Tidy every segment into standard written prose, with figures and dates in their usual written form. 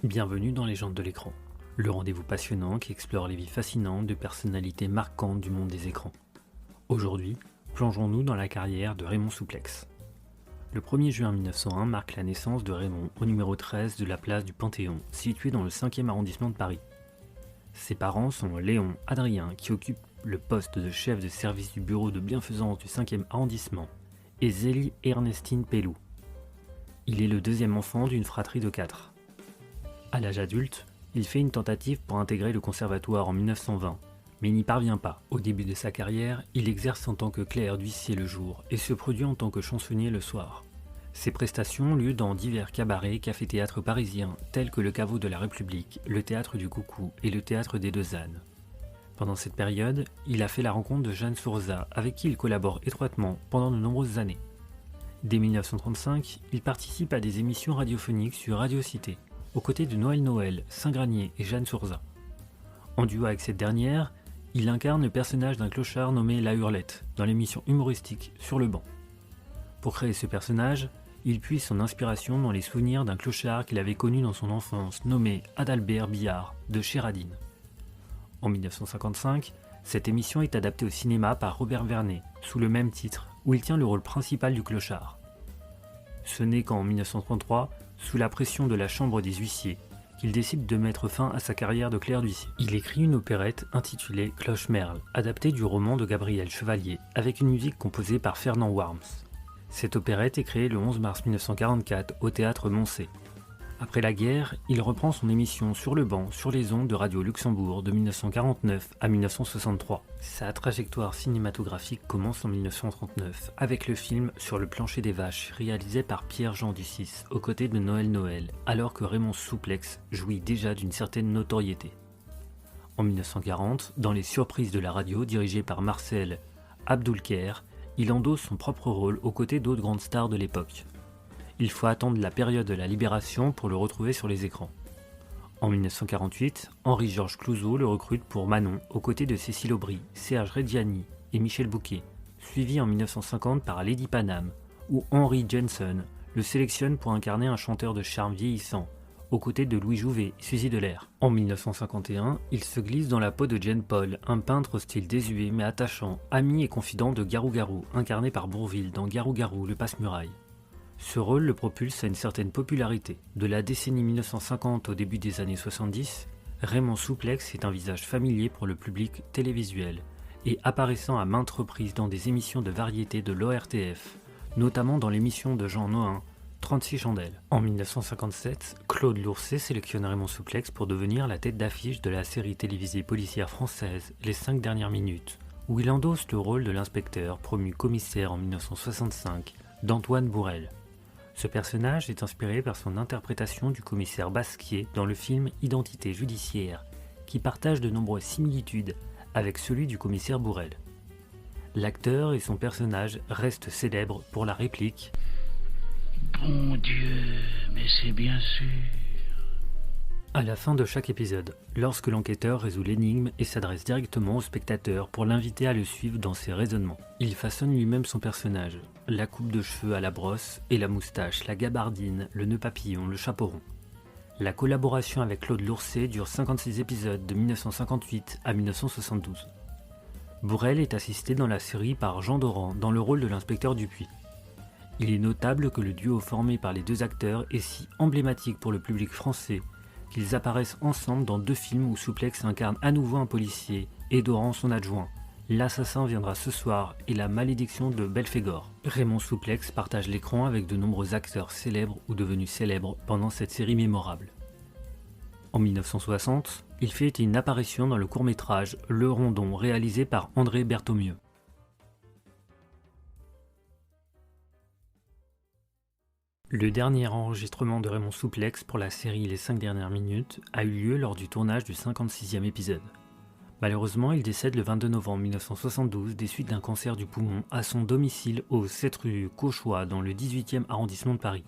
Bienvenue dans Légendes de l'écran, le rendez-vous passionnant qui explore les vies fascinantes de personnalités marquantes du monde des écrans. Aujourd'hui, plongeons-nous dans la carrière de Raymond Souplex. Le 1er juin 1901 marque la naissance de Raymond au numéro 13 de la place du Panthéon, situé dans le 5e arrondissement de Paris. Ses parents sont Léon Adrien, qui occupe le poste de chef de service du bureau de bienfaisance du 5e arrondissement, et Zélie Ernestine Pelloux. Il est le deuxième enfant d'une fratrie de 4. À l'âge adulte, il fait une tentative pour intégrer le conservatoire en 1920, mais il n'y parvient pas. Au début de sa carrière, il exerce en tant que clerc d'huissier le jour et se produit en tant que chansonnier le soir. Ses prestations ont lieu dans divers cabarets et cafés-théâtres parisiens, tels que le Caveau de la République, le Théâtre du Coucou et le Théâtre des Deux Ânes. Pendant cette période, il a fait la rencontre de Jeanne Sourza, avec qui il collabore étroitement pendant de nombreuses années. Dès 1935, il participe à des émissions radiophoniques sur Radio Cité, aux côtés de Noël Noël, Saint-Granier et Jeanne Sourza. En duo avec cette dernière, il incarne le personnage d'un clochard nommé La Hurlette, dans l'émission humoristique Sur le banc. Pour créer ce personnage, il puise son inspiration dans les souvenirs d'un clochard qu'il avait connu dans son enfance, nommé Adalbert Billard, de Chéradine. En 1955, cette émission est adaptée au cinéma par Robert Vernet, sous le même titre, où il tient le rôle principal du clochard. Ce n'est qu'en 1933, sous la pression de la Chambre des huissiers, qu'il décide de mettre fin à sa carrière de clerc d'huissier. Il écrit une opérette intitulée Cloche-Merle, adaptée du roman de Gabriel Chevalier, avec une musique composée par Fernand Warms. Cette opérette est créée le 11 mars 1944 au théâtre Moncey. Après la guerre, il reprend son émission Sur le banc sur les ondes de Radio Luxembourg de 1949 à 1963. Sa trajectoire cinématographique commence en 1939 avec le film Sur le plancher des vaches, réalisé par Pierre-Jean Ducis aux côtés de Noël Noël, alors que Raymond Souplex jouit déjà d'une certaine notoriété. En 1940, dans Les Surprises de la radio, dirigé par Marcel Abdoulker, il endosse son propre rôle aux côtés d'autres grandes stars de l'époque. Il faut attendre la période de la Libération pour le retrouver sur les écrans. En 1948, Henri-Georges Clouzot le recrute pour Manon, aux côtés de Cécile Aubry, Serge Reggiani et Michel Bouquet, suivi en 1950 par Lady Paname, où Henry Jensen le sélectionne pour incarner un chanteur de charme vieillissant, aux côtés de Louis Jouvet et Suzy Delair. En 1951, il se glisse dans la peau de Jane Paul, un peintre au style désuet mais attachant, ami et confident de Garou Garou, incarné par Bourvil dans Garou Garou, le passe-muraille. Ce rôle le propulse à une certaine popularité. De la décennie 1950 au début des années 70, Raymond Souplex est un visage familier pour le public télévisuel et apparaissant à maintes reprises dans des émissions de variété de l'ORTF, notamment dans l'émission de Jean Nohain, 36 chandelles. En 1957, Claude Lourcet sélectionne Raymond Souplex pour devenir la tête d'affiche de la série télévisée policière française Les 5 dernières minutes, où il endosse le rôle de l'inspecteur promu commissaire en 1965 d'Antoine Bourelle. Ce personnage est inspiré par son interprétation du commissaire Basquier dans le film Identité judiciaire, qui partage de nombreuses similitudes avec celui du commissaire Bourelle. L'acteur et son personnage restent célèbres pour la réplique « Bon Dieu, mais c'est bien sûr !» à la fin de chaque épisode, lorsque l'enquêteur résout l'énigme et s'adresse directement au spectateur pour l'inviter à le suivre dans ses raisonnements. Il façonne lui-même son personnage, la coupe de cheveux à la brosse et la moustache, la gabardine, le nœud papillon, le chapeau rond. La collaboration avec Claude Lourcet dure 56 épisodes de 1958 à 1972. Bourelle est assisté dans la série par Jean Doran dans le rôle de l'inspecteur Dupuis. Il est notable que le duo formé par les deux acteurs est si emblématique pour le public français qu'ils apparaissent ensemble dans 2 films où Souplex incarne à nouveau un policier et Doran son adjoint. L'assassin viendra ce soir et la malédiction de Belphégor. Raymond Souplex partage l'écran avec de nombreux acteurs célèbres ou devenus célèbres pendant cette série mémorable. En 1960, il fait une apparition dans le court-métrage Le Rondon réalisé par André Berthomieux. Le dernier enregistrement de Raymond Souplex pour la série Les 5 dernières minutes a eu lieu lors du tournage du 56e épisode. Malheureusement, il décède le 22 novembre 1972 des suites d'un cancer du poumon à son domicile au 7 rue Cauchois dans le 18e arrondissement de Paris.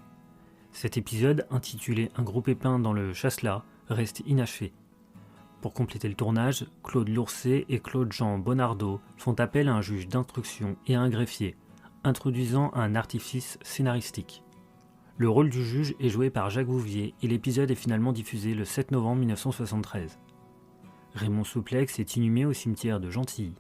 Cet épisode, intitulé Un gros pépin dans le Chasselas, reste inachevé. Pour compléter le tournage, Claude Lourcet et Claude-Jean Bonnardeau font appel à un juge d'instruction et à un greffier, introduisant un artifice scénaristique. Le rôle du juge est joué par Jacques Bouvier et l'épisode est finalement diffusé le 7 novembre 1973. Raymond Souplex est inhumé au cimetière de Gentilly.